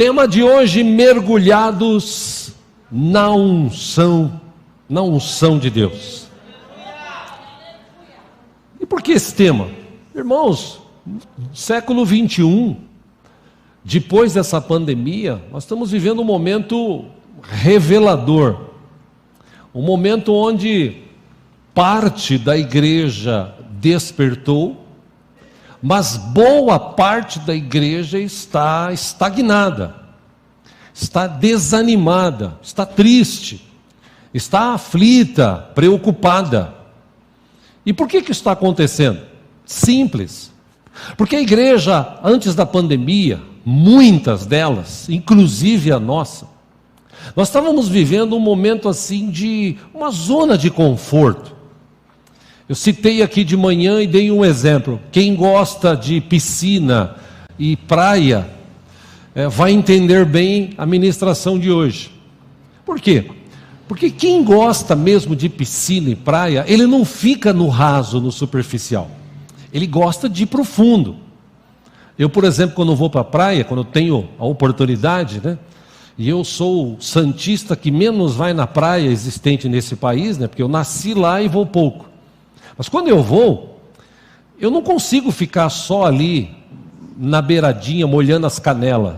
Tema de hoje: mergulhados na unção de Deus. E por que esse tema? Irmãos, século 21, depois dessa pandemia, nós estamos vivendo um momento revelador, um momento onde parte da igreja despertou, mas boa parte da igreja está estagnada, está desanimada, está triste, está aflita, preocupada. E por que isso está acontecendo? Simples. Porque a igreja, antes da pandemia, muitas delas, inclusive a nossa, nós estávamos vivendo um momento assim de uma zona de conforto. Eu citei aqui de manhã e dei um exemplo. Quem gosta de piscina e praia vai entender bem a ministração de hoje. Por quê? Porque quem gosta mesmo de piscina e praia, ele não fica no raso, no superficial. Ele gosta de ir para o fundo. Eu, por exemplo, quando vou para a praia, quando eu tenho a oportunidade, né? E eu sou o santista que menos vai na praia existente nesse país, né? Porque eu nasci lá e vou pouco. Mas quando eu vou, eu não consigo ficar só ali na beiradinha molhando as canelas.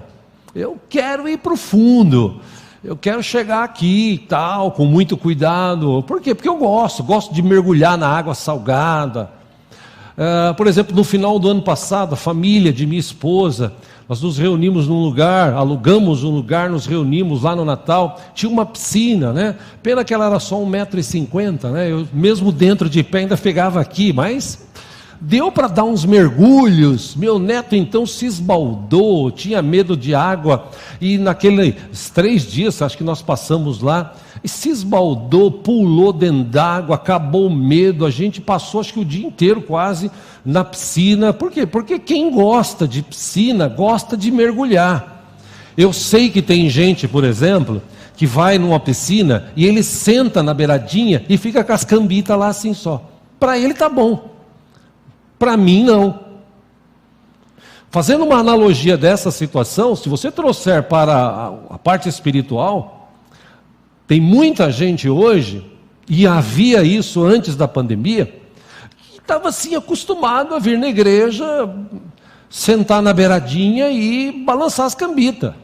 Eu quero ir para o fundo. Eu quero chegar aqui e tal, com muito cuidado. Por quê? Porque eu gosto de mergulhar na água salgada. Por exemplo, no final do ano passado, a família de minha esposa, nós nos reunimos num lugar, alugamos um lugar, nos reunimos lá no Natal, tinha uma piscina, né? Pena que ela era só 1,50 m, né? Eu mesmo dentro de pé ainda pegava aqui, mas deu para dar uns mergulhos. Meu neto então se esbaldou, tinha medo de água, e naqueles 3 dias, acho que nós passamos lá, e se esbaldou, pulou dentro d'água, acabou o medo. A gente passou acho que o dia inteiro quase na piscina. Por quê? Porque quem gosta de piscina, gosta de mergulhar. Eu sei que tem gente, por exemplo, que vai numa piscina e ele senta na beiradinha e fica com as cambitas lá assim só. Para ele tá bom. Para mim não. Fazendo uma analogia dessa situação, se você trouxer para a parte espiritual, tem muita gente hoje, e havia isso antes da pandemia, que estava assim acostumado a vir na igreja, sentar na beiradinha e balançar as cambitas.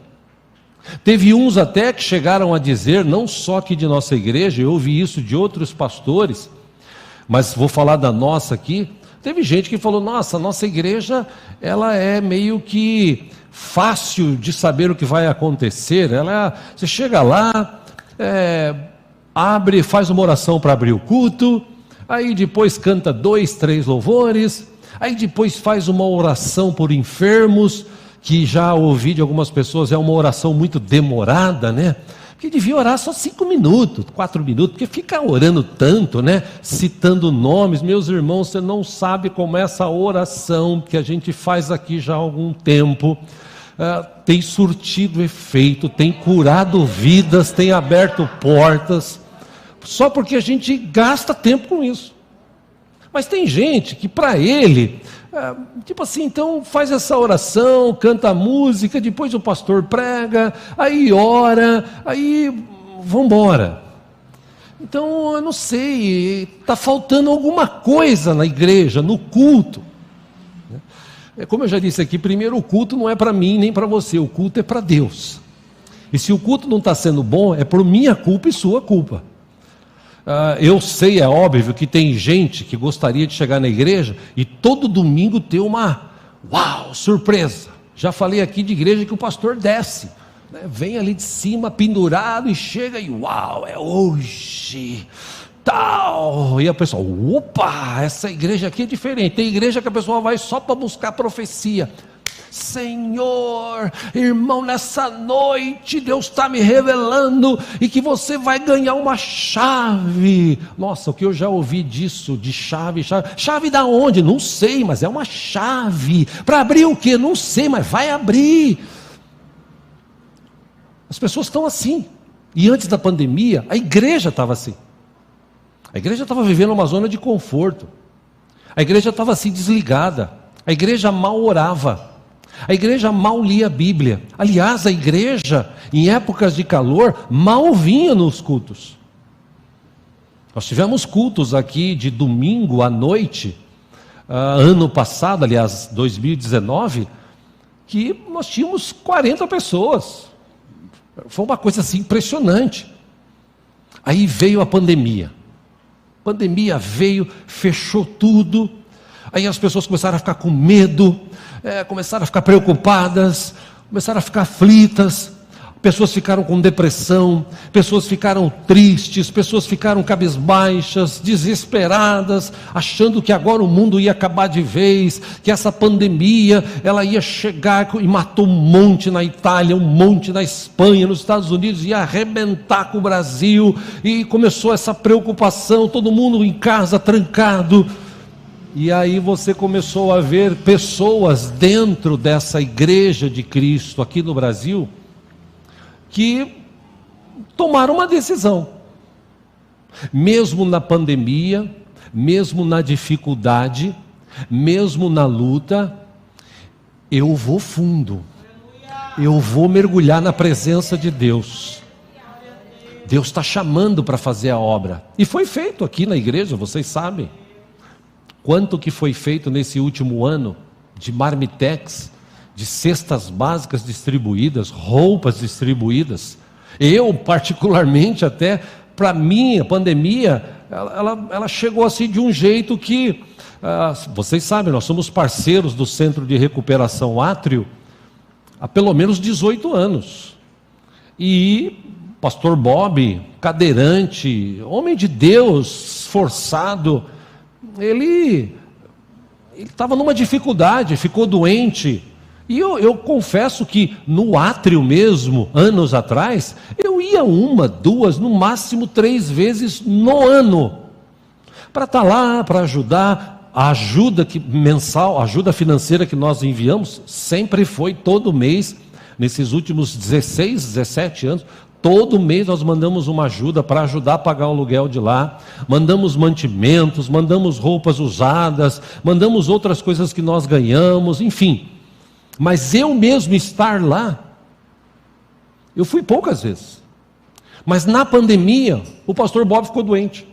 Teve uns até que chegaram a dizer, não só aqui de nossa igreja, eu ouvi isso de outros pastores, mas vou falar da nossa aqui. Teve gente que falou, nossa igreja, ela é meio que fácil de saber o que vai acontecer. Você chega lá, faz uma oração para abrir o culto, aí depois canta 2, 3 louvores, aí depois faz uma oração por enfermos, que já ouvi de algumas pessoas, é uma oração muito demorada, né? Que devia orar só 5 minutos, 4 minutos, porque fica orando tanto, né? Citando nomes. Meus irmãos, você não sabe como essa oração que a gente faz aqui já há algum tempo tem surtido efeito, tem curado vidas, tem aberto portas, só porque a gente gasta tempo com isso. Mas tem gente que para ele, tipo assim, então faz essa oração, canta a música, depois o pastor prega, aí ora, aí vamos embora. Então eu não sei, está faltando alguma coisa na igreja, no culto. Como eu já disse aqui, primeiro, o culto não é para mim nem para você, o culto é para Deus. E se o culto não está sendo bom, é por minha culpa e sua culpa. Eu sei, é óbvio que tem gente que gostaria de chegar na igreja e todo domingo ter uma surpresa. Já falei aqui de igreja que o pastor desce, né? Vem ali de cima pendurado e chega e é hoje, tal. E a pessoa, opa, essa igreja aqui é diferente. Tem igreja que a pessoa vai só para buscar profecia. Senhor, irmão, nessa noite Deus está me revelando e que você vai ganhar uma chave. Nossa, o que eu já ouvi disso, de chave da onde? Não sei, mas é uma chave, para abrir o quê? Não sei, mas vai abrir. As pessoas estão assim, e antes da pandemia, a igreja estava assim, a igreja estava vivendo uma zona de conforto, a igreja estava assim desligada, a igreja mal orava, A igreja mal lia a Bíblia. Aliás, a igreja, em épocas de calor, mal vinha nos cultos. Nós tivemos cultos aqui de domingo à noite, ano passado, aliás, 2019, que nós tínhamos 40 pessoas. Foi uma coisa assim impressionante. Aí veio a pandemia. A pandemia veio, fechou tudo. Aí as pessoas começaram a ficar com medo, começaram a ficar preocupadas, começaram a ficar aflitas. Pessoas ficaram com depressão, pessoas ficaram tristes, pessoas ficaram cabisbaixas, desesperadas, achando que agora o mundo ia acabar de vez, que essa pandemia ela ia chegar e matou um monte na Itália, um monte na Espanha, nos Estados Unidos, ia arrebentar com o Brasil, e começou essa preocupação, todo mundo em casa, trancado. E aí você começou a ver pessoas dentro dessa igreja de Cristo aqui no Brasil, que tomaram uma decisão, mesmo na pandemia, mesmo na dificuldade, mesmo na luta, eu vou fundo, eu vou mergulhar na presença de Deus. Deus está chamando para fazer a obra, e foi feito aqui na igreja, vocês sabem, quanto que foi feito nesse último ano, de marmitex, de cestas básicas distribuídas, roupas distribuídas. Eu particularmente até, para mim a pandemia, ela chegou assim de um jeito que, vocês sabem, nós somos parceiros do Centro de Recuperação Átrio, há pelo menos 18 anos, e pastor Bob, cadeirante, homem de Deus, esforçado, ele estava numa dificuldade, ficou doente. E eu confesso que no átrio mesmo, anos atrás, eu ia 1, 2, no máximo 3 vezes no ano, para estar lá, para ajudar. A ajuda mensal, a ajuda financeira que nós enviamos, sempre foi todo mês, nesses últimos 16, 17 anos, todo mês nós mandamos uma ajuda para ajudar a pagar o aluguel de lá, mandamos mantimentos, mandamos roupas usadas, mandamos outras coisas que nós ganhamos, enfim. Mas eu mesmo estar lá, eu fui poucas vezes. Mas na pandemia, o pastor Bob ficou doente.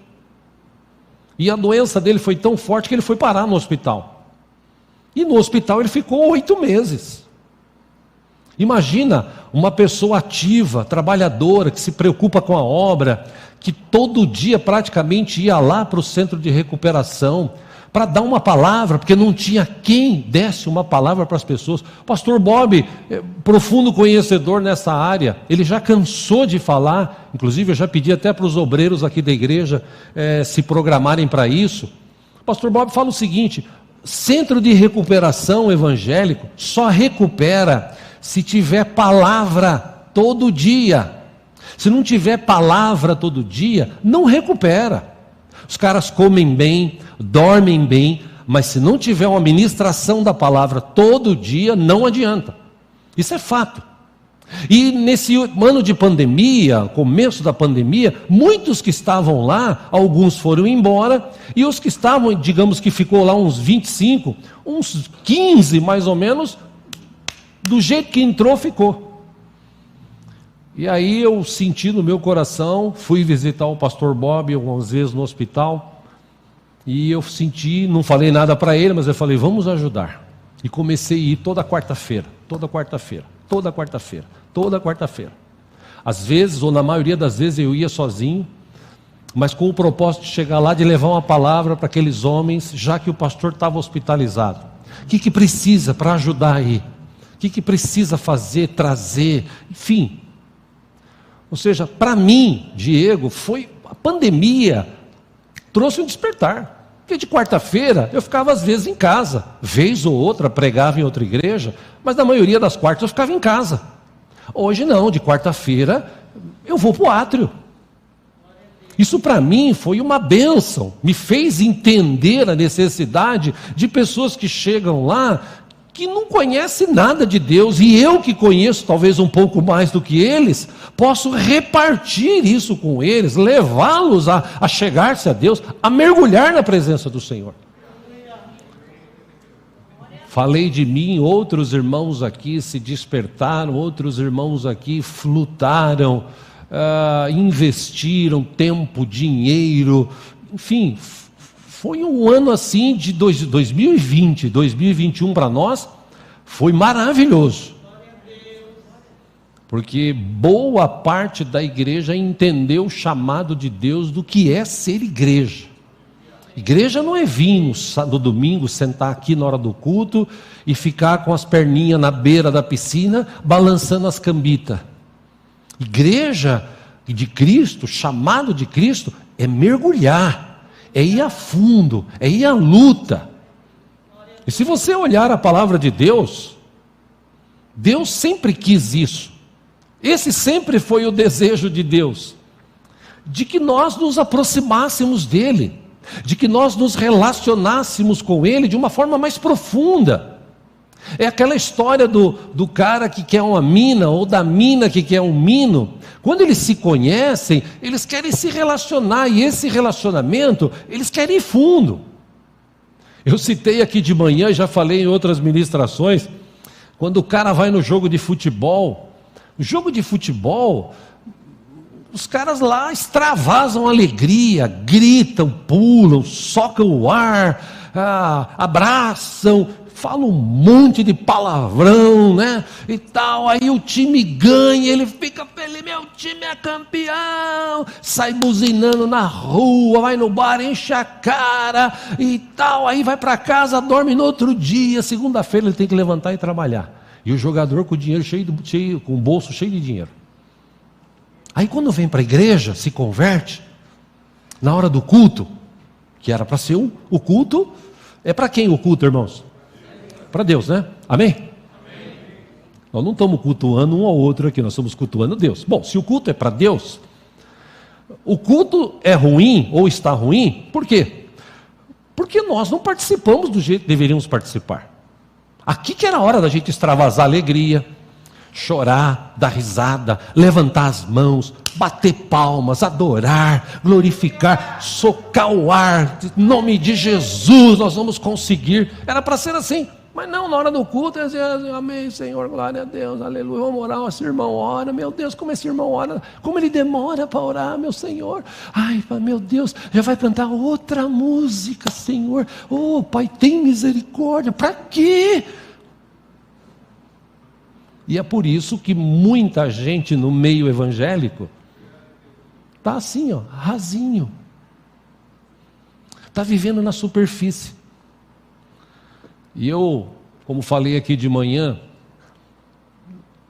E a doença dele foi tão forte que ele foi parar no hospital. E no hospital ele ficou 8 meses. Imagina uma pessoa ativa, trabalhadora, que se preocupa com a obra, que todo dia praticamente ia lá para o centro de recuperação, para dar uma palavra, porque não tinha quem desse uma palavra para as pessoas. O pastor Bob, profundo conhecedor nessa área, ele já cansou de falar, inclusive eu já pedi até para os obreiros aqui da igreja se programarem para isso. O pastor Bob fala o seguinte: centro de recuperação evangélico só recupera se tiver palavra todo dia. Se não tiver palavra todo dia, não recupera. Os caras comem bem, dormem bem, mas se não tiver uma ministração da palavra todo dia, não adianta. Isso é fato. E nesse ano de pandemia, começo da pandemia, muitos que estavam lá, alguns foram embora, e os que estavam, digamos que ficou lá uns 25, uns 15 mais ou menos, do jeito que entrou, ficou. E aí eu senti no meu coração, fui visitar o pastor Bob algumas vezes no hospital, e eu senti, não falei nada para ele, mas eu falei, vamos ajudar. E comecei a ir toda quarta-feira. Às vezes, ou na maioria das vezes, eu ia sozinho, mas com o propósito de chegar lá, de levar uma palavra para aqueles homens, já que o pastor estava hospitalizado. O que precisa para ajudar aí? O que precisa fazer, trazer, enfim. Ou seja, para mim, Diego, foi a pandemia, trouxe um despertar. Porque de quarta-feira eu ficava às vezes em casa, vez ou outra pregava em outra igreja, mas na maioria das quartas eu ficava em casa. Hoje não, de quarta-feira eu vou para o átrio. Isso para mim foi uma bênção, me fez entender a necessidade de pessoas que chegam lá, que não conhecem nada de Deus, e eu que conheço talvez um pouco mais do que eles, posso repartir isso com eles, levá-los a chegar-se a Deus, a mergulhar na presença do Senhor. falei de mim, outros irmãos aqui se despertaram, outros irmãos aqui lutaram, investiram tempo, dinheiro, enfim, foi um ano assim de 2020, 2021 para nós, foi maravilhoso. Porque boa parte da igreja entendeu o chamado de Deus do que é ser igreja. Igreja não é vir no domingo, sentar aqui na hora do culto e ficar com as perninhas na beira da piscina, balançando as cambitas. Igreja de Cristo, chamado de Cristo, é mergulhar, é ir a fundo, é ir à luta. E se você olhar a palavra de Deus, Deus sempre quis isso. Esse sempre foi o desejo de Deus, de que nós nos aproximássemos dEle, de que nós nos relacionássemos com Ele de uma forma mais profunda. É aquela história do cara que quer uma mina, ou da mina que quer um mino. Quando eles se conhecem, eles querem se relacionar, e esse relacionamento, eles querem ir fundo. Eu citei aqui de manhã, já falei em outras ministrações, quando o cara vai no jogo de futebol, os caras lá extravasam alegria, gritam, pulam, socam o ar, abraçam, falam um monte de palavrão, né? E tal, aí o time ganha, ele fica feliz, meu time é campeão, sai buzinando na rua, vai no bar, enche a cara e tal, aí vai para casa, dorme no outro dia, segunda-feira ele tem que levantar e trabalhar. E o jogador com o dinheiro com o bolso cheio de dinheiro. Aí quando vem para a igreja, se converte, na hora do culto, que era para ser o culto, é para quem o culto, irmãos? Para Deus, né? Amém? Amém? Nós não estamos cultuando um ao outro aqui, nós estamos cultuando Deus. Bom, se o culto é para Deus, o culto é ruim ou está ruim, por quê? Porque nós não participamos do jeito que deveríamos participar. Aqui que era a hora da gente extravasar alegria, chorar, dar risada, levantar as mãos, bater palmas, adorar, glorificar, socar o ar, em nome de Jesus nós vamos conseguir. Era para ser assim, mas não, na hora do culto, amém Senhor, glória a Deus, aleluia, vamos orar, esse irmão ora, meu Deus, como esse irmão ora, como ele demora para orar, meu Senhor, ai meu Deus, já vai cantar outra música, Senhor, oh Pai, tem misericórdia, para quê? E é por isso que muita gente no meio evangélico está assim, ó, rasinho, está vivendo na superfície. E eu, como falei aqui de manhã,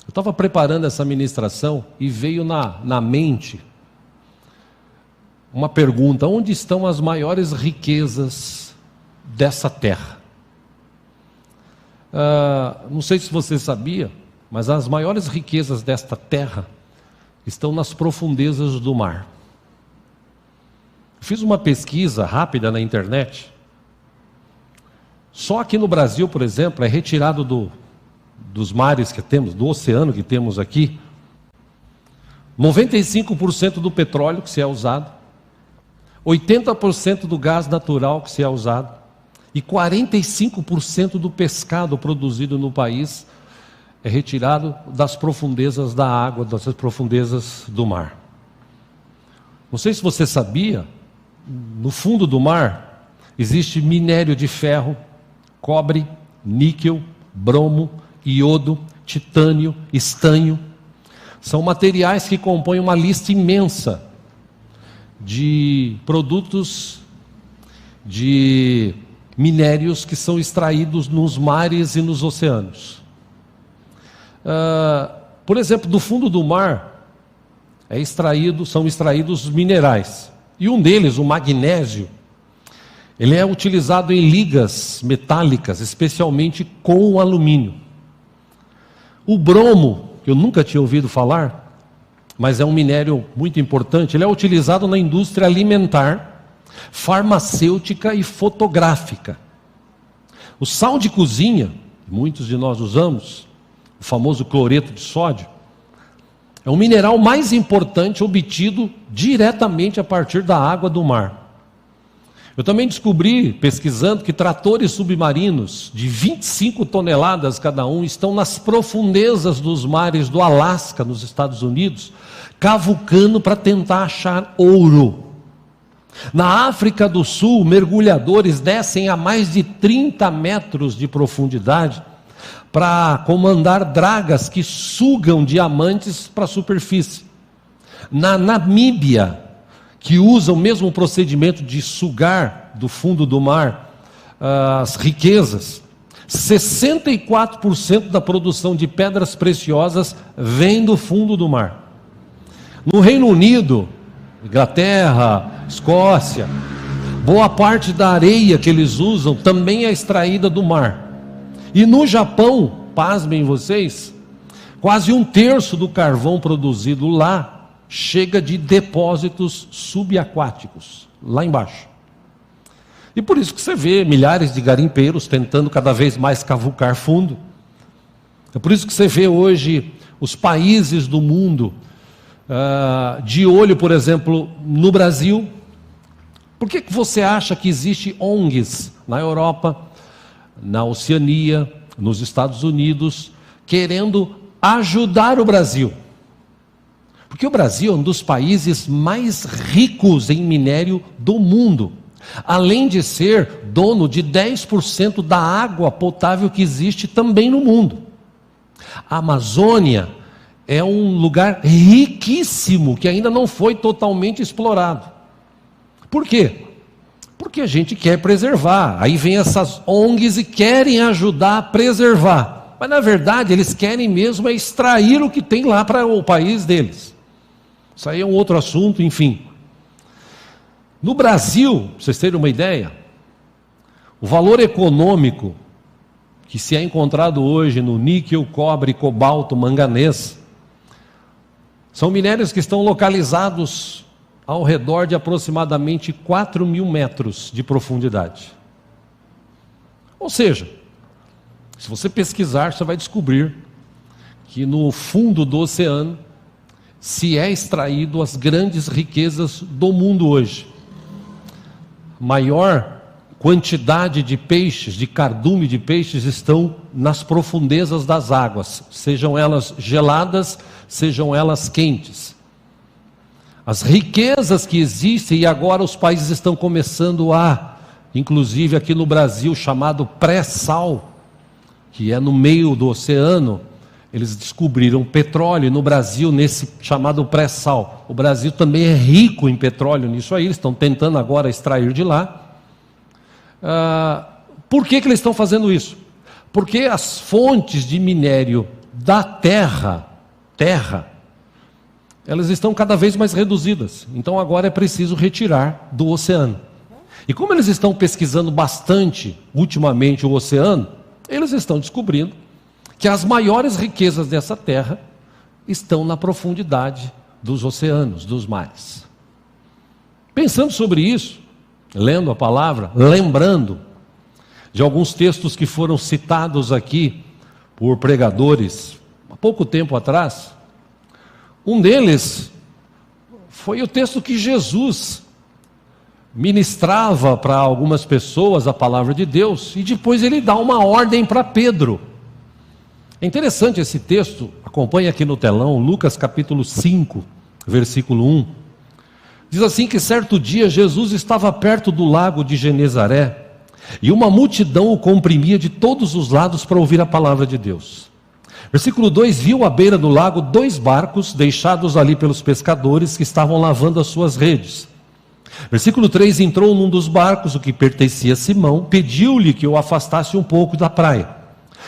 eu estava preparando essa ministração e veio na mente uma pergunta: onde estão as maiores riquezas dessa terra? Não sei se você sabia, mas as maiores riquezas desta terra estão nas profundezas do mar. Fiz uma pesquisa rápida na internet. Só aqui no Brasil, por exemplo, é retirado dos mares que temos, do oceano que temos aqui, 95% do petróleo que se é usado, 80% do gás natural que se é usado, e 45% do pescado produzido no país é retirado das profundezas da água, das profundezas do mar. Não sei se você sabia, no fundo do mar existe minério de ferro, cobre, níquel, bromo, iodo, titânio, estanho. São materiais que compõem uma lista imensa de produtos, de minérios que são extraídos nos mares e nos oceanos. Por exemplo, do fundo do mar são extraídos minerais. E um deles, o magnésio, ele é utilizado em ligas metálicas, especialmente com o alumínio. O bromo, que eu nunca tinha ouvido falar, mas é um minério muito importante, ele é utilizado na indústria alimentar, farmacêutica e fotográfica. O sal de cozinha, muitos de nós usamos, o famoso cloreto de sódio, é o mineral mais importante obtido diretamente a partir da água do mar. Eu também descobri, pesquisando, que tratores submarinos de 25 toneladas cada um estão nas profundezas dos mares do Alasca, nos Estados Unidos, cavucando para tentar achar ouro. Na África do Sul, mergulhadores descem a mais de 30 metros de profundidade para comandar dragas que sugam diamantes para a superfície. Na Namíbia, que usa o mesmo procedimento de sugar do fundo do mar as riquezas, 64% da produção de pedras preciosas vem do fundo do mar. No Reino Unido, Inglaterra, Escócia, boa parte da areia que eles usam também é extraída do mar. E no Japão, pasmem vocês, quase 1/3 do carvão produzido lá chega de depósitos subaquáticos, lá embaixo. E por isso que você vê milhares de garimpeiros tentando cada vez mais cavucar fundo. É por isso que você vê hoje os países do mundo de olho, por exemplo, no Brasil. Por que você acha que existe ONGs na Europa, na Oceania, nos Estados Unidos, querendo ajudar o Brasil? Porque o Brasil é um dos países mais ricos em minério do mundo, além de ser dono de 10% da água potável que existe também no mundo. A Amazônia é um lugar riquíssimo que ainda não foi totalmente explorado. Por quê? Porque a gente quer preservar. Aí vem essas ONGs e querem ajudar a preservar. Mas na verdade eles querem mesmo extrair o que tem lá para o país deles. Isso aí é um outro assunto, enfim. No Brasil, para vocês terem uma ideia, o valor econômico que se é encontrado hoje no níquel, cobre, cobalto, manganês, são minérios que estão localizados ao redor de aproximadamente 4.000 metros de profundidade. Ou seja, se você pesquisar, você vai descobrir que no fundo do oceano se é extraído as grandes riquezas do mundo hoje. Maior quantidade de peixes, de cardume de peixes, estão nas profundezas das águas, sejam elas geladas, sejam elas quentes. As riquezas que existem, e agora os países estão começando inclusive aqui no Brasil, chamado pré-sal, que é no meio do oceano, eles descobriram petróleo. E no Brasil, nesse chamado pré-sal, o Brasil também é rico em petróleo nisso aí, eles estão tentando agora extrair de lá. Por que eles estão fazendo isso? Porque as fontes de minério da terra, elas estão cada vez mais reduzidas. Então agora é preciso retirar do oceano. E como eles estão pesquisando bastante ultimamente o oceano, eles estão descobrindo que as maiores riquezas dessa terra estão na profundidade dos oceanos, dos mares. Pensando sobre isso, lendo a palavra, lembrando de alguns textos que foram citados aqui por pregadores há pouco tempo atrás, um deles foi o texto que Jesus ministrava para algumas pessoas a palavra de Deus, e depois ele dá uma ordem para Pedro. É interessante esse texto, acompanhe aqui no telão, Lucas capítulo 5, versículo 1. Diz assim que certo dia Jesus estava perto do lago de Genezaré, e uma multidão o comprimia de todos os lados para ouvir a palavra de Deus. Versículo 2, viu à beira do lago 2 barcos deixados ali pelos pescadores que estavam lavando as suas redes. Versículo 3, entrou num dos barcos, o que pertencia a Simão, pediu-lhe que o afastasse um pouco da praia.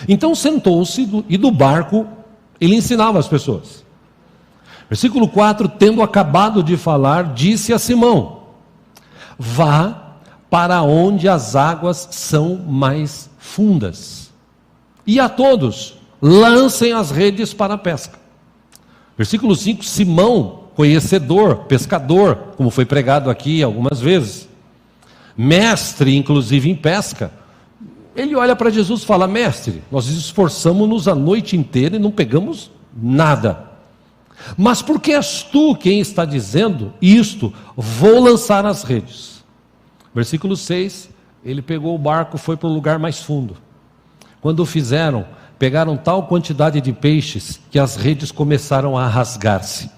Então sentou-se e do barco ele ensinava as pessoas. Versículo 4, tendo acabado de falar, disse a Simão: vá para onde as águas são mais fundas, e a todos lancem as redes para a pesca. Versículo 5, Simão, conhecedor, pescador, como foi pregado aqui algumas vezes, mestre inclusive em pesca, ele olha para Jesus e fala: mestre, nós esforçamos-nos a noite inteira e não pegamos nada. Mas porque és tu quem está dizendo isto, vou lançar as redes. Versículo 6, ele pegou o barco, foi para o lugar mais fundo. Quando o fizeram, pegaram tal quantidade de peixes que as redes começaram a rasgar-se.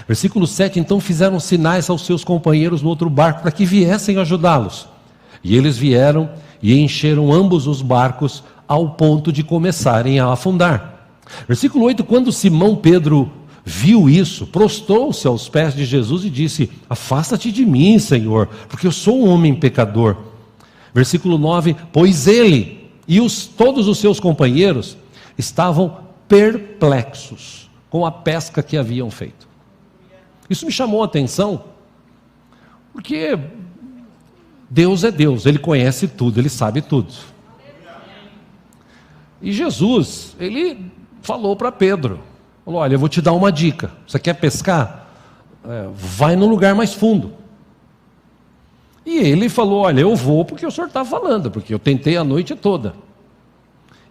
Versículo 7, então fizeram sinais aos seus companheiros no outro barco para que viessem ajudá-los. E eles vieram e encheram ambos os barcos ao ponto de começarem a afundar. Versículo 8, quando Simão Pedro viu isso, prostrou-se aos pés de Jesus e disse: afasta-te de mim, Senhor, porque eu sou um homem pecador. Versículo 9, pois ele e todos os seus companheiros estavam perplexos com a pesca que haviam feito. Isso me chamou a atenção, porque Deus é Deus, Ele conhece tudo, Ele sabe tudo. E Jesus, Ele falou para Pedro, falou: olha, eu vou te dar uma dica, você quer pescar? Vai no lugar mais fundo. E ele falou: olha, eu vou porque o senhor está falando, porque eu tentei a noite toda.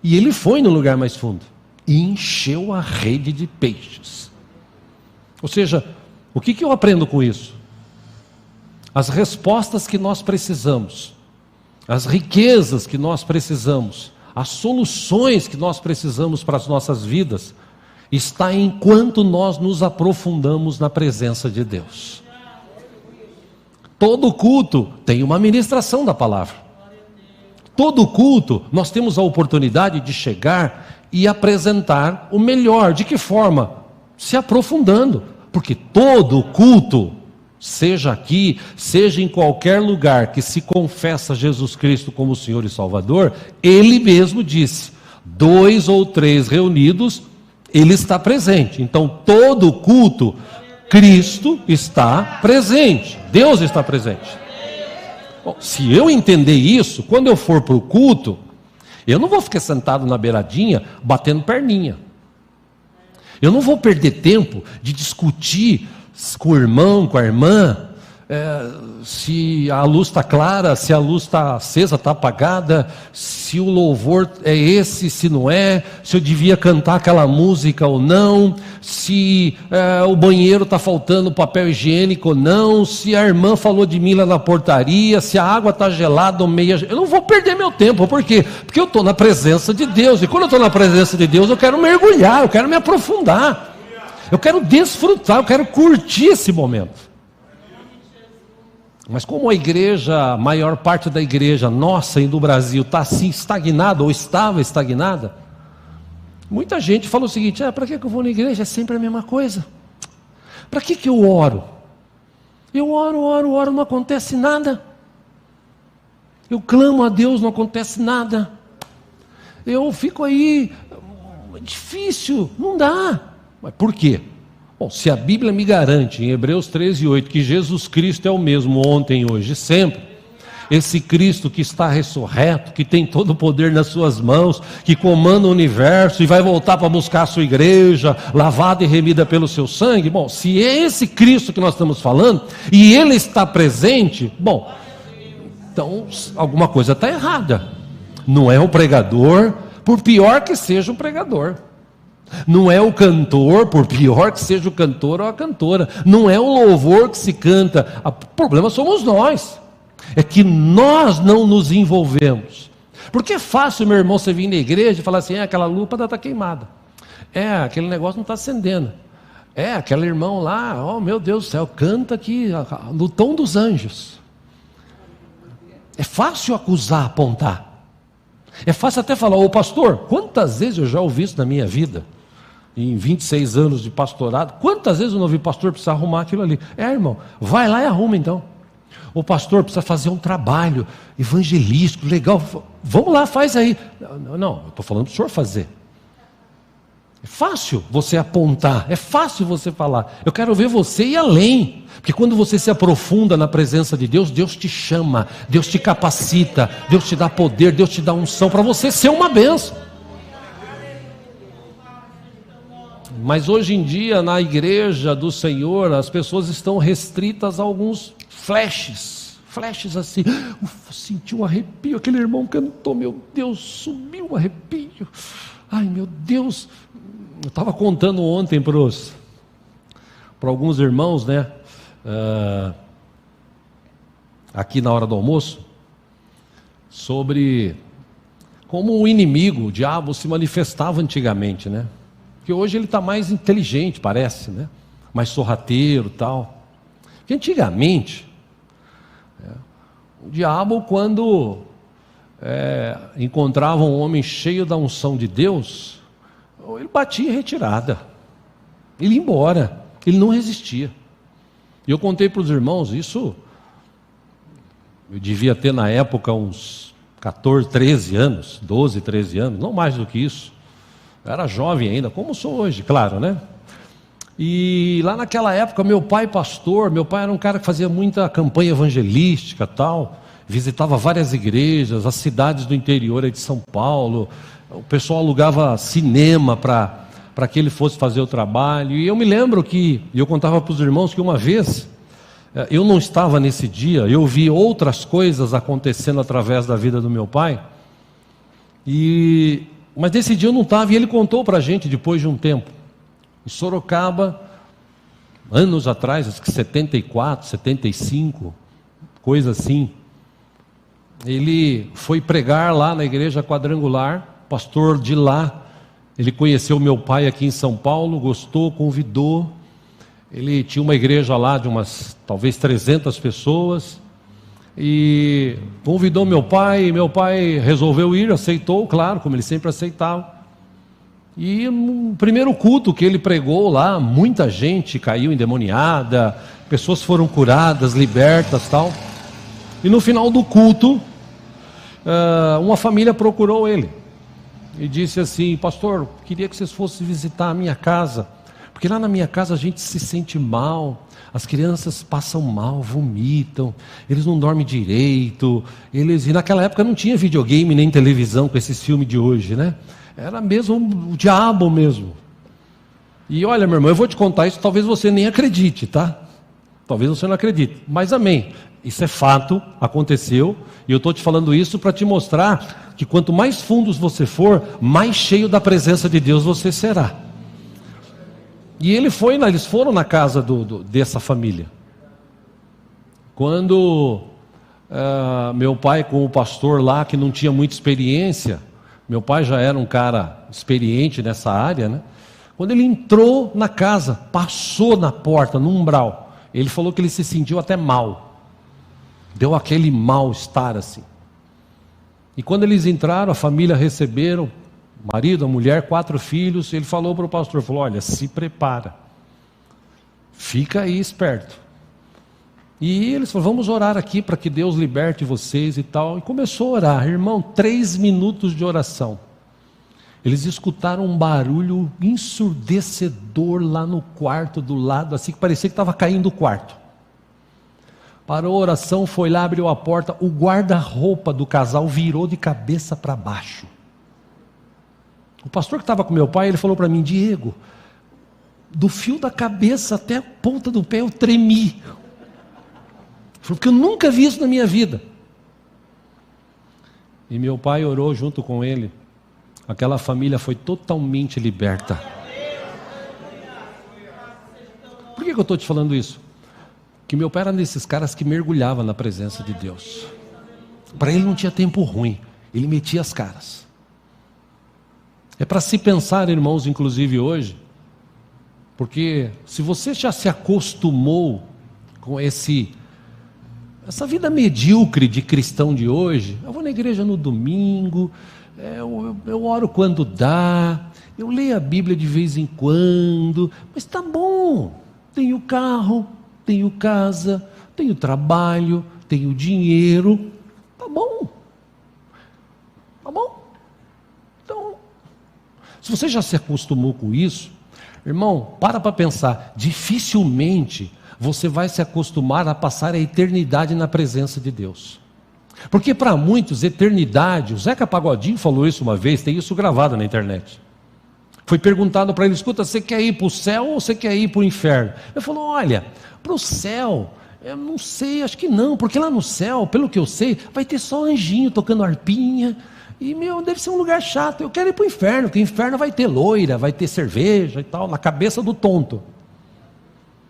E ele foi no lugar mais fundo e encheu a rede de peixes. Ou seja, o que eu aprendo com isso? As respostas que nós precisamos, as riquezas que nós precisamos, as soluções que nós precisamos para as nossas vidas, está enquanto nós nos aprofundamos na presença de Deus. Todo culto tem uma ministração da palavra. Todo culto nós temos a oportunidade de chegar e apresentar o melhor. De que forma? Se aprofundando. Porque todo culto, seja aqui, seja em qualquer lugar que se confessa Jesus Cristo como Senhor e Salvador, Ele mesmo disse: 2 ou 3 reunidos, Ele está presente. Então todo culto, Cristo está presente, Deus está presente. Bom, se eu entender isso, quando eu for para o culto, eu não vou ficar sentado na beiradinha batendo perninha. Eu não vou perder tempo de discutir com o irmão, com a irmã, se a luz está clara, se a luz está acesa, está apagada, se o louvor é esse, se não é, se eu devia cantar aquela música ou não, se o banheiro está faltando papel higiênico ou não, se a irmã falou de mim lá na portaria, se a água está gelada ou meia... Eu não vou perder meu tempo, por quê? Porque eu estou na presença de Deus, e quando eu estou na presença de Deus, eu quero mergulhar, eu quero me aprofundar, eu quero desfrutar, eu quero curtir esse momento. Mas como a igreja, a maior parte da igreja nossa e do Brasil está assim estagnada, ou estava estagnada, muita gente fala o seguinte: para que eu vou na igreja? É sempre a mesma coisa. Para que eu oro? Eu oro, não acontece nada. Eu clamo a Deus, não acontece nada. Eu fico aí, é difícil, não dá. Mas por quê? Bom, se a Bíblia me garante, em Hebreus 13:8, que Jesus Cristo é o mesmo ontem, hoje e sempre, esse Cristo que está ressurreto, que tem todo o poder nas suas mãos, que comanda o universo e vai voltar para buscar a sua igreja, lavada e remida pelo seu sangue, bom, se é esse Cristo que nós estamos falando, e Ele está presente, bom, então alguma coisa está errada. Não é o pregador, por pior que seja o pregador. Não é o cantor, por pior que seja o cantor ou a cantora. Não é o louvor que se canta. O problema somos nós. É que nós não nos envolvemos. Porque é fácil, meu irmão, você vir na igreja e falar assim: aquela lâmpada está queimada. Aquele negócio não está acendendo. Aquele irmão lá, oh meu Deus do céu, canta aqui no tom dos anjos. É fácil acusar, apontar. É fácil até falar: ô pastor, quantas vezes eu já ouvi isso na minha vida? Em 26 anos de pastorado, quantas vezes eu não ouvi: pastor, precisa arrumar aquilo ali? Irmão, vai lá e arruma então. O pastor precisa fazer um trabalho evangelístico, legal, vamos lá, faz aí. Não, eu estou falando para o senhor fazer. É fácil você apontar, é fácil você falar. Eu quero ver você ir além, porque quando você se aprofunda na presença de Deus, Deus te chama, Deus te capacita, Deus te dá poder, Deus te dá unção para você ser uma bênção. Mas hoje em dia, na igreja do Senhor, as pessoas estão restritas a alguns flashes assim. Senti um arrepio, aquele irmão cantou, meu Deus, subiu um arrepio. Ai meu Deus, eu estava contando ontem para alguns irmãos, né? aqui na hora do almoço, sobre como o inimigo, o diabo, se manifestava antigamente, né? Porque hoje ele está mais inteligente, parece, né? Mais sorrateiro e tal. Porque antigamente, o diabo, quando encontrava um homem cheio da unção de Deus, ele batia em retirada, ele ia embora, ele não resistia. E eu contei para os irmãos, isso, eu devia ter na época uns 14, 13 anos, 12, 13 anos, não mais do que isso. Eu era jovem ainda, como sou hoje, claro, né? E lá naquela época, meu pai pastor, meu pai era um cara que fazia muita campanha evangelística tal, visitava várias igrejas, as cidades do interior aí de São Paulo, o pessoal alugava cinema para que ele fosse fazer o trabalho. E eu me lembro que, eu contava para os irmãos que uma vez, eu não estava nesse dia, eu vi outras coisas acontecendo através da vida do meu pai, mas nesse dia eu não estava, e ele contou para a gente depois de um tempo. Em Sorocaba, anos atrás, acho que 74, 75, coisa assim, ele foi pregar lá na igreja quadrangular, pastor de lá, ele conheceu meu pai aqui em São Paulo, gostou, convidou, ele tinha uma igreja lá de umas, talvez 300 pessoas, e convidou meu pai resolveu ir, aceitou, claro, como ele sempre aceitava. E no primeiro culto que ele pregou lá, muita gente caiu endemoniada, pessoas foram curadas, libertas tal. E no final do culto, uma família procurou ele e disse assim: pastor, queria que vocês fossem visitar a minha casa, porque lá na minha casa a gente se sente mal, as crianças passam mal, vomitam, eles não dormem direito, e naquela época não tinha videogame nem televisão com esses filmes de hoje, né? Era mesmo o diabo mesmo. E olha, meu irmão, eu vou te contar isso, talvez você nem acredite, tá? Talvez você não acredite, mas amém. Isso é fato, aconteceu, e eu estou te falando isso para te mostrar que quanto mais fundos você for, mais cheio da presença de Deus você será. E eles foram na casa dessa família. Quando meu pai com o pastor lá, que não tinha muita experiência, meu pai já era um cara experiente nessa área, né? Quando ele entrou na casa, passou na porta, no umbral, ele falou que ele se sentiu até mal. Deu aquele mal-estar assim. E quando eles entraram, a família receberam, o marido, a mulher, 4 filhos, ele falou para o pastor, falou: olha, se prepara, fica aí esperto. E eles falaram: vamos orar aqui para que Deus liberte vocês e tal. E começou a orar, irmão, 3 minutos de oração. Eles escutaram um barulho ensurdecedor lá no quarto do lado, assim que parecia que estava caindo o quarto. Parou a oração, foi lá, abriu a porta, o guarda-roupa do casal virou de cabeça para baixo. O pastor que estava com meu pai, ele falou para mim: Diego, do fio da cabeça até a ponta do pé eu tremi. Porque eu nunca vi isso na minha vida. E meu pai orou junto com ele. Aquela família foi totalmente liberta. Por que eu estou te falando isso? Que meu pai era desses caras que mergulhava na presença de Deus. Para ele não tinha tempo ruim, ele metia as caras. É para se pensar, irmãos, inclusive hoje, porque se você já se acostumou com essa vida medíocre de cristão de hoje, eu vou na igreja no domingo, eu oro quando dá, eu leio a Bíblia de vez em quando, mas tá bom, tenho carro, tenho casa, tenho trabalho, tenho dinheiro, tá bom, então, se você já se acostumou com isso, irmão, para pensar, dificilmente você vai se acostumar a passar a eternidade na presença de Deus. Porque para muitos, eternidade, o Zeca Pagodinho falou isso uma vez, tem isso gravado na internet. Foi perguntado para ele: escuta, você quer ir para o céu ou você quer ir para o inferno? Ele falou: olha, para o céu, eu não sei, acho que não, porque lá no céu, pelo que eu sei, vai ter só anjinho tocando harpinha, e deve ser um lugar chato, eu quero ir para o inferno, porque o inferno vai ter loira, vai ter cerveja e tal, na cabeça do tonto.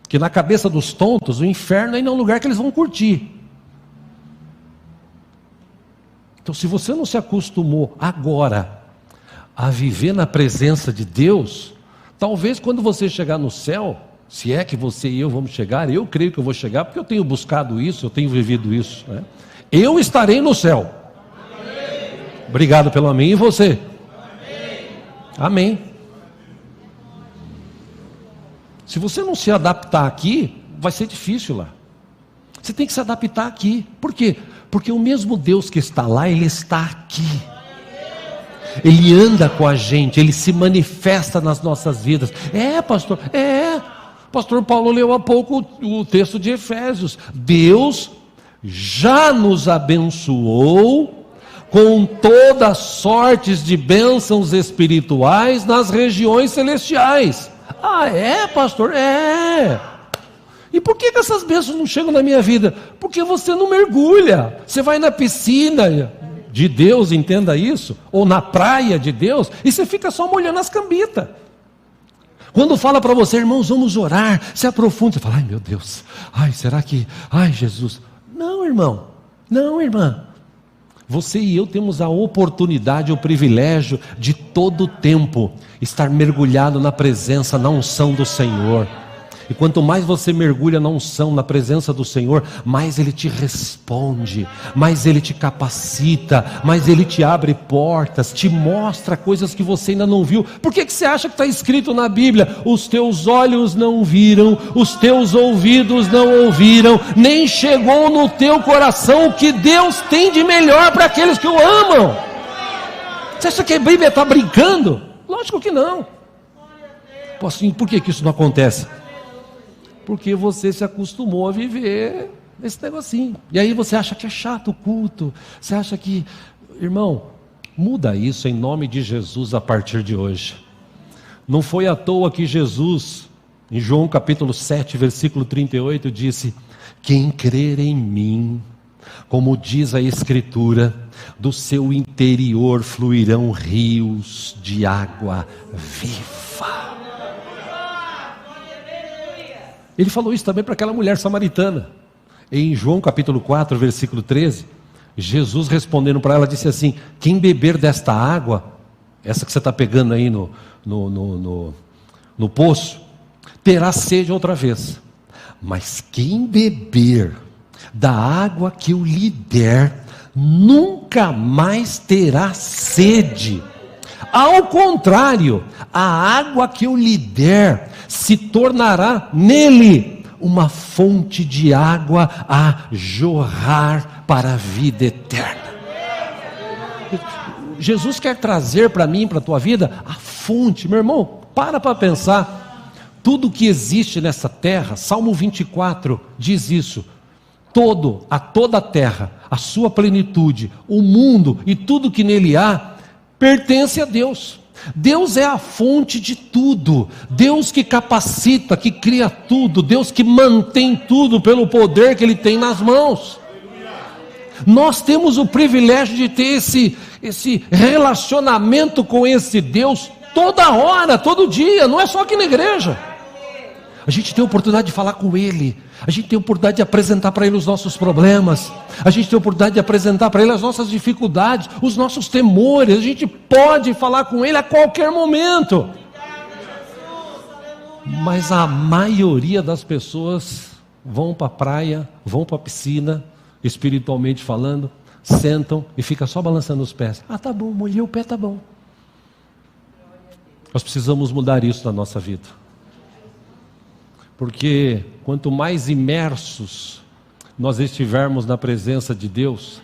Que na cabeça dos tontos, o inferno ainda é um lugar que eles vão curtir. Então, se você não se acostumou agora a viver na presença de Deus, talvez quando você chegar no céu, se é que você e eu vamos chegar, eu creio que eu vou chegar, porque eu tenho buscado isso, eu tenho vivido isso, né? Eu estarei no céu. Amém. Obrigado pelo amém. E você? Amém. Se você não se adaptar aqui, vai ser difícil lá. Você tem que se adaptar aqui. Por quê? Porque o mesmo Deus que está lá, Ele está aqui. Ele anda com a gente, Ele se manifesta nas nossas vidas. Pastor, Pastor Paulo leu há pouco o texto de Efésios. Deus já nos abençoou com todas sortes de bênçãos espirituais nas regiões celestiais. Pastor? E por que essas bênçãos não chegam na minha vida? Porque você não mergulha. Você vai na piscina de Deus, entenda isso, ou na praia de Deus, e você fica só molhando as cambitas. Quando fala para você, irmãos, vamos orar, se aprofunda, você fala, ai meu Deus, será que, Jesus. Não, irmão, não, irmã. Você e eu temos a oportunidade, o privilégio de todo o tempo estar mergulhado na presença, na unção do Senhor. E quanto mais você mergulha na unção, na presença do Senhor, mais Ele te responde, mais Ele te capacita, mais Ele te abre portas, te mostra coisas que você ainda não viu. Por que você acha que está escrito na Bíblia? Os teus olhos não viram, os teus ouvidos não ouviram, nem chegou no teu coração o que Deus tem de melhor para aqueles que o amam. Você acha que a Bíblia está brincando? Lógico que não. Assim, por que isso não acontece? Porque você se acostumou a viver esse negocinho. E aí você acha que é chato o culto. Você acha que... Irmão, muda isso em nome de Jesus a partir de hoje. Não foi à toa que Jesus, em João capítulo 7, versículo 38, disse: quem crer em mim, como diz a Escritura, do seu interior fluirão rios de água viva. Ele falou isso também para aquela mulher samaritana. Em João capítulo 4, versículo 13, Jesus respondendo para ela, disse assim: quem beber desta água, essa que você está pegando aí no poço, terá sede outra vez. Mas quem beber da água que eu lhe der, nunca mais terá sede. Ao contrário, a água que eu lhe der se tornará nele uma fonte de água a jorrar para a vida eterna. Jesus quer trazer para mim, para a tua vida, a fonte. Meu irmão, para pensar. Tudo que existe nessa terra, Salmo 24 diz isso. Toda a terra, a sua plenitude, o mundo e tudo que nele há, pertence a Deus. Deus é a fonte de tudo, Deus que capacita, que cria tudo, Deus que mantém tudo pelo poder que Ele tem nas mãos. Nós temos o privilégio de ter esse relacionamento com esse Deus toda hora, todo dia, não é só aqui na igreja. A gente tem a oportunidade de falar com Ele, a gente tem a oportunidade de apresentar para Ele os nossos problemas, a gente tem a oportunidade de apresentar para Ele as nossas dificuldades, os nossos temores. A gente pode falar com Ele a qualquer momento. Mas a maioria das pessoas vão para a praia, vão para a piscina, espiritualmente falando, sentam e ficam só balançando os pés. Tá bom, molhei o pé, tá bom. Nós precisamos mudar isso na nossa vida. Porque quanto mais imersos nós estivermos na presença de Deus,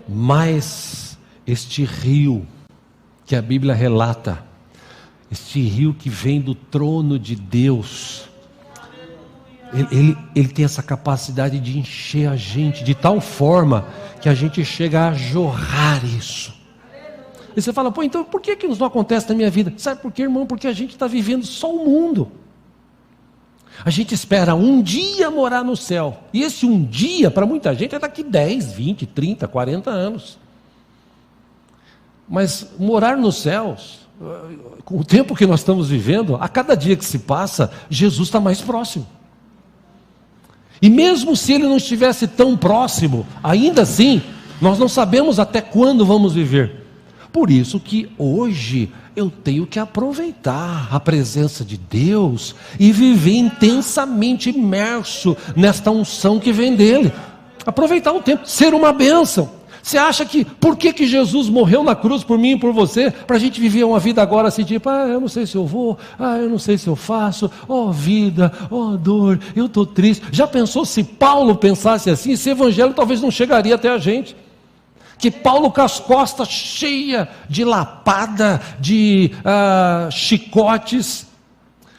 mais este rio que a Bíblia relata, este rio que vem do trono de Deus, ele tem essa capacidade de encher a gente de tal forma que a gente chega a jorrar isso. E você fala, então por que isso não acontece na minha vida? Sabe por quê, irmão? Porque a gente está vivendo só o mundo. A gente espera um dia morar no céu. E esse um dia, para muita gente, é daqui 10, 20, 30, 40 anos. Mas morar nos céus, com o tempo que nós estamos vivendo, a cada dia que se passa, Jesus está mais próximo. E mesmo se Ele não estivesse tão próximo, ainda assim, Nós não sabemos até quando vamos viver. Por isso que hoje eu tenho que aproveitar a presença de Deus e viver intensamente imerso nesta unção que vem dele. Aproveitar o tempo, ser uma bênção. Você acha que, por que Jesus morreu na cruz por mim e por você? Para a gente viver uma vida agora assim, tipo, eu não sei se eu vou, eu não sei se eu faço, vida, dor, eu estou triste. Já pensou se Paulo pensasse assim? Esse evangelho talvez não chegaria até a gente. Que Paulo com as costas cheias de lapada, de chicotes,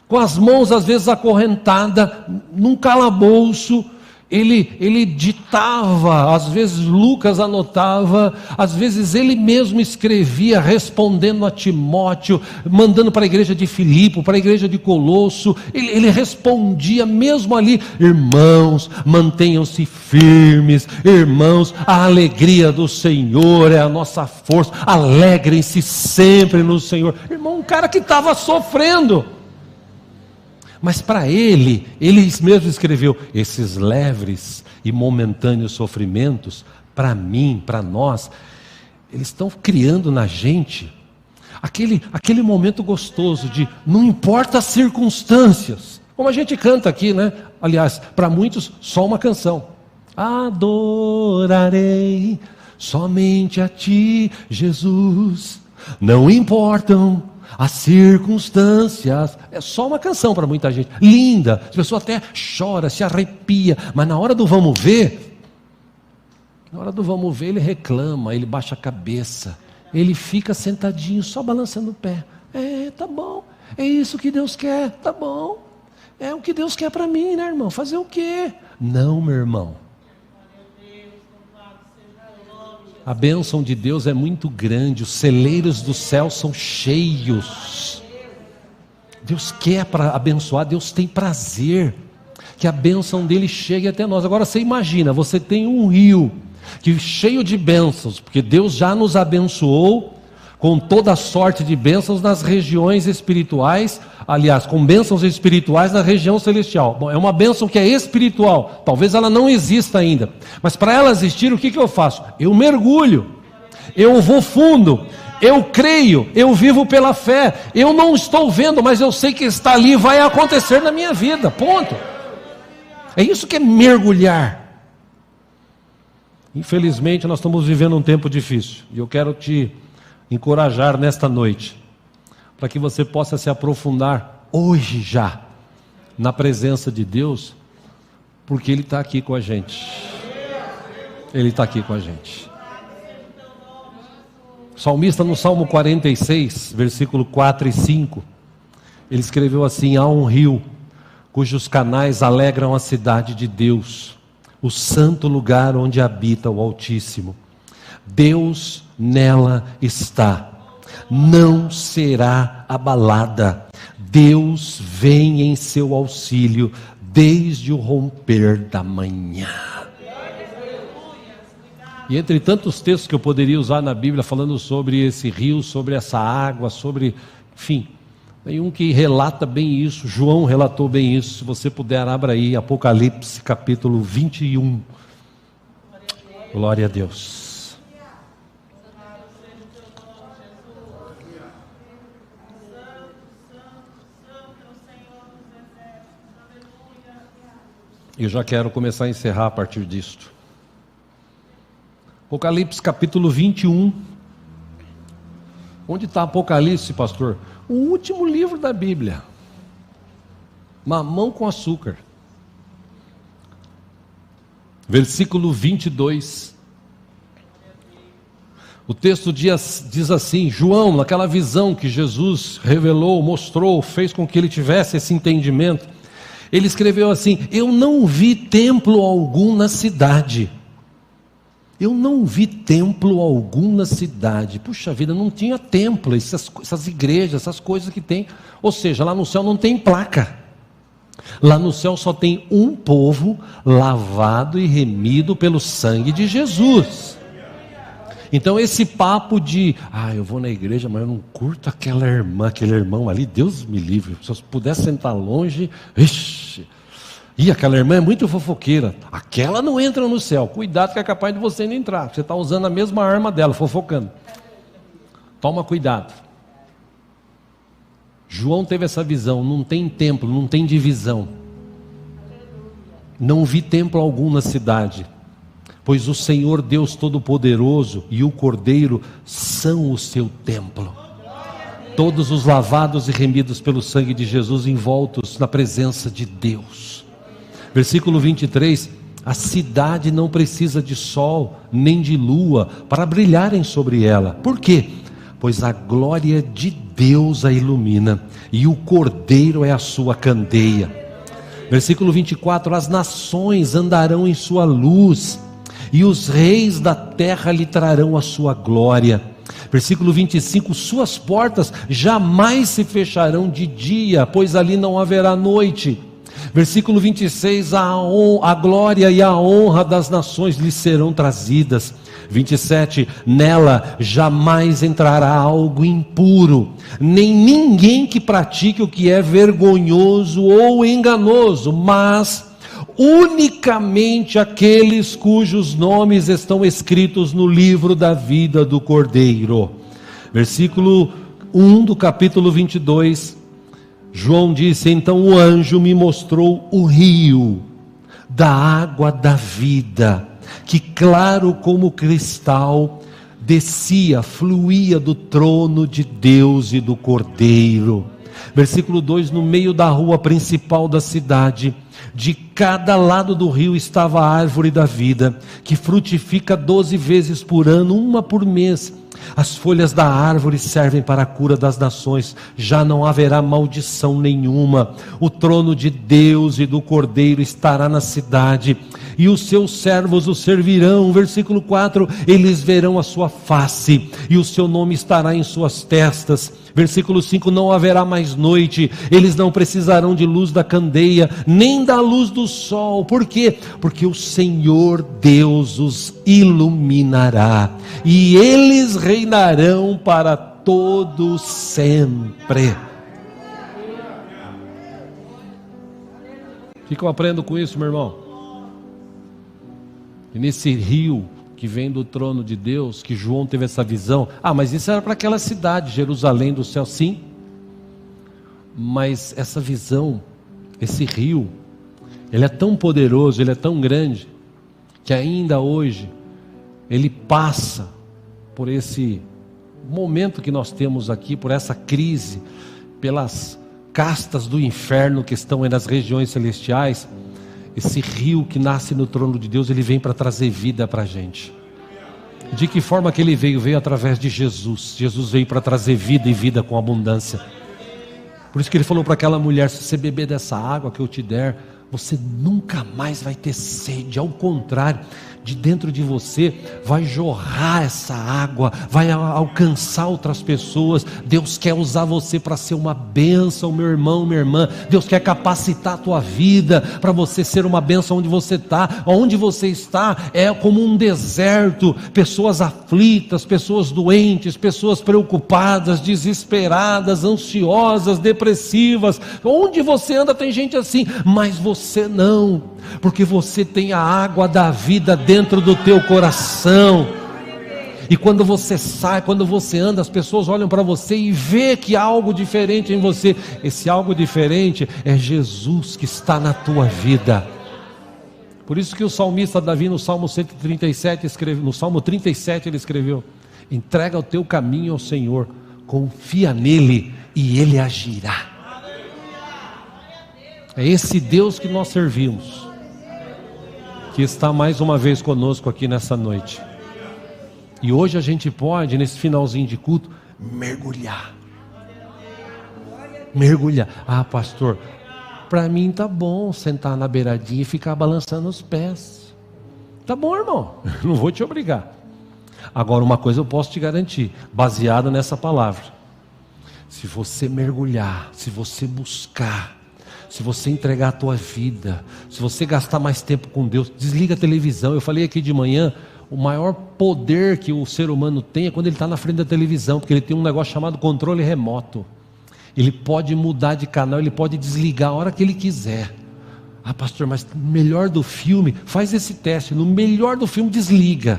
com as mãos às vezes acorrentadas, num calabouço, ele ditava, às vezes Lucas anotava, às vezes ele mesmo escrevia, respondendo a Timóteo, mandando para a igreja de Filipe, para a igreja de Colosso, ele respondia mesmo ali: irmãos, mantenham-se firmes, irmãos, a alegria do Senhor é a nossa força, alegrem-se sempre no Senhor. Irmão, um cara que estava sofrendo, mas para ele mesmo escreveu: esses leves e momentâneos sofrimentos, para mim, para nós, eles estão criando na gente aquele momento gostoso de não importa as circunstâncias, como a gente canta aqui, né? Aliás, para muitos só uma canção: adorarei somente a ti, Jesus, não importam as circunstâncias. É só uma canção para muita gente, linda, as pessoas até choram, se arrepia, mas na hora do vamos ver, ele reclama, ele baixa a cabeça, ele fica sentadinho, só balançando o pé. Tá bom, é isso que Deus quer, tá bom, é o que Deus quer para mim, né, irmão? Fazer o quê? Não, meu irmão, a bênção de Deus é muito grande, os celeiros do céu são cheios. Deus quer para abençoar, Deus tem prazer que a bênção dele chegue até nós. Agora você imagina, você tem um rio que cheio de bênçãos, porque Deus já nos abençoou com toda sorte de bênçãos nas regiões espirituais, aliás, com bênçãos espirituais na região celestial. Bom, é uma bênção que é espiritual, talvez ela não exista ainda, mas para ela existir, o que eu faço? Eu mergulho, eu vou fundo, eu creio, eu vivo pela fé, eu não estou vendo, mas eu sei que está ali, vai acontecer na minha vida, ponto. É isso que é mergulhar. Infelizmente nós estamos vivendo um tempo difícil, e eu quero te encorajar nesta noite, para que você possa se aprofundar hoje já, na presença de Deus, porque Ele está aqui com a gente. Ele está aqui com a gente. O salmista no Salmo 46, versículo 4 e 5, ele escreveu assim: há um rio, cujos canais alegram a cidade de Deus, o santo lugar onde habita o Altíssimo. Deus nela está, não será abalada. Deus vem em seu auxílio desde o romper da manhã. E entre tantos textos que eu poderia usar na Bíblia falando sobre esse rio, sobre essa água, sobre, enfim, tem um que relata bem isso. João relatou bem isso. Se você puder, abra aí Apocalipse capítulo 21. Glória a Deus. Eu já quero começar a encerrar a partir disto. Apocalipse capítulo 21. Onde está Apocalipse, pastor? O último livro da Bíblia. Mamão com açúcar. Versículo 22. O texto diz assim: João, naquela visão que Jesus revelou, mostrou, fez com que ele tivesse esse entendimento, ele escreveu assim: eu não vi templo algum na cidade. Eu não vi templo algum na cidade. Puxa vida, não tinha templo, essas igrejas, essas coisas que tem. Ou seja, lá no céu não tem placa. Lá no céu só tem um povo lavado e remido pelo sangue de Jesus. Então esse papo de, eu vou na igreja, mas eu não curto aquela irmã, aquele irmão ali, Deus me livre, se eu pudesse sentar longe, E aquela irmã é muito fofoqueira, aquela não entra no céu. Cuidado que é capaz de você não entrar, você está usando a mesma arma dela, fofocando. Toma cuidado. João teve essa visão, não tem templo, não tem divisão. Não vi templo algum na cidade, pois o Senhor Deus Todo-Poderoso e o Cordeiro são o seu templo. Todos os lavados e remidos pelo sangue de Jesus, envoltos na presença de Deus. Versículo 23, a cidade não precisa de sol, nem de lua, para brilharem sobre ela. Por quê? Pois a glória de Deus a ilumina, e o Cordeiro é a sua candeia. Versículo 24, as nações andarão em sua luz, e os reis da terra lhe trarão a sua glória. Versículo 25, suas portas jamais se fecharão de dia, pois ali não haverá noite. Versículo 26, a glória e a honra das nações lhe serão trazidas. 27, nela jamais entrará algo impuro, nem ninguém que pratique o que é vergonhoso ou enganoso, mas unicamente aqueles cujos nomes estão escritos no livro da vida do Cordeiro. Versículo 1 do capítulo 22, João disse, então o anjo me mostrou o rio da água da vida, que claro como cristal, descia, fluía do trono de Deus e do Cordeiro. Versículo 2, no meio da rua principal da cidade, de cada lado do rio estava a árvore da vida, que frutifica 12 vezes por ano, uma por mês. As folhas da árvore servem para a cura das nações, já não haverá maldição nenhuma. O trono de Deus e do Cordeiro estará na cidade, e os seus servos o servirão. Versículo 4, eles verão a sua face, e o seu nome estará em suas testas. Versículo 5, não haverá mais noite, eles não precisarão de luz da candeia, nem da luz do sol. Por quê? Porque o Senhor Deus os iluminará, e eles reinarão para todo sempre. O que eu aprendo com isso, meu irmão? E nesse rio que vem do trono de Deus, que João teve essa visão. Mas isso era para aquela cidade, Jerusalém do céu, sim. Mas essa visão, esse rio, ele é tão poderoso, ele é tão grande, que ainda hoje, ele passa por esse momento que nós temos aqui, por essa crise, pelas castas do inferno que estão aí nas regiões celestiais. Esse rio que nasce no trono de Deus, ele vem para trazer vida para a gente. De que forma que ele veio? Veio através de Jesus. Jesus veio para trazer vida, e vida com abundância. Por isso que ele falou para aquela mulher, se você beber dessa água que eu te der, você nunca mais vai ter sede. Ao contrário, de dentro de você vai jorrar essa água, vai alcançar outras pessoas. Deus quer usar você para ser uma bênção, meu irmão, minha irmã. Deus quer capacitar a tua vida para você ser uma bênção onde você está. Onde você está é como um deserto, pessoas aflitas, pessoas doentes, pessoas preocupadas, desesperadas, ansiosas, depressivas. Onde você anda tem gente assim, mas você não, porque você tem a água da vida dentro do teu coração. E quando você sai, quando você anda, as pessoas olham para você e vê que há algo diferente em você. Esse algo diferente é Jesus que está na tua vida. Por isso que o salmista Davi, no Salmo 137, no Salmo 37 ele escreveu: entrega o teu caminho ao Senhor, confia nele e ele agirá. É esse Deus que nós servimos, que está mais uma vez conosco aqui nessa noite. E hoje a gente pode, nesse finalzinho de culto, mergulhar. Pastor, para mim tá bom sentar na beiradinha e ficar balançando os pés. Tá bom, irmão, não vou te obrigar. Agora, uma coisa eu posso te garantir, baseado nessa palavra: se você mergulhar, se você buscar, se você entregar a tua vida, se você gastar mais tempo com Deus, desliga a televisão. Eu falei aqui de manhã, o maior poder que o ser humano tem é quando ele está na frente da televisão, porque ele tem um negócio chamado controle remoto. Ele pode mudar de canal, ele pode desligar a hora que ele quiser. Ah, pastor, mas no melhor do filme, faz esse teste, no melhor do filme desliga.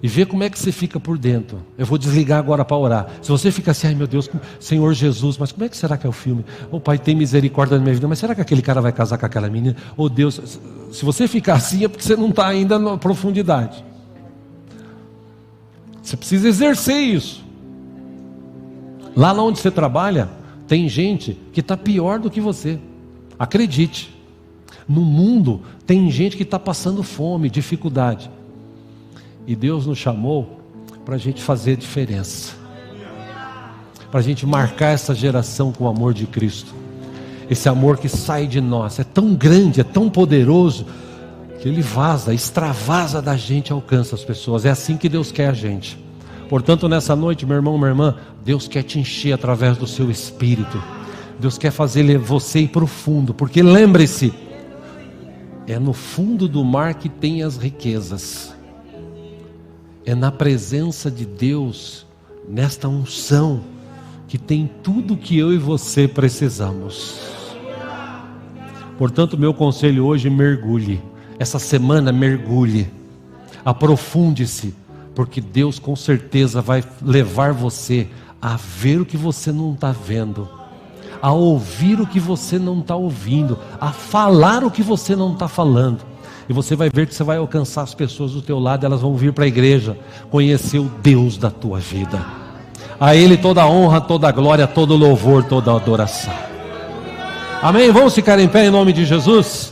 E vê como é que você fica por dentro. Eu vou desligar agora para orar. Se você fica assim, ai meu Deus, Senhor Jesus, mas como é que será que é o filme? Oh Pai, tem misericórdia na minha vida, mas será que aquele cara vai casar com aquela menina? Oh Deus, se você ficar assim é porque você não está ainda na profundidade. Você precisa exercer isso. Lá onde você trabalha, tem gente que está pior do que você. Acredite. No mundo, tem gente que está passando fome, dificuldade. E Deus nos chamou para a gente fazer diferença, para a gente marcar essa geração com o amor de Cristo. Esse amor que sai de nós é tão grande, é tão poderoso, que ele vaza, extravasa da gente e alcança as pessoas. É assim que Deus quer a gente. Portanto, nessa noite, meu irmão, minha irmã, Deus quer te encher através do seu espírito. Deus quer fazer você ir para o fundo, porque lembre-se, é no fundo do mar que tem as riquezas. É na presença de Deus, nesta unção, que tem tudo que eu e você precisamos. Portanto, meu conselho hoje, mergulhe. Essa semana, mergulhe. Aprofunde-se, porque Deus com certeza vai levar você a ver o que você não está vendo, a ouvir o que você não está ouvindo, a falar o que você não está falando. E você vai ver que você vai alcançar as pessoas do teu lado, elas vão vir para a igreja, conhecer o Deus da tua vida. A Ele toda a honra, toda a glória, todo o louvor, toda a adoração. Amém? Vamos ficar em pé em nome de Jesus?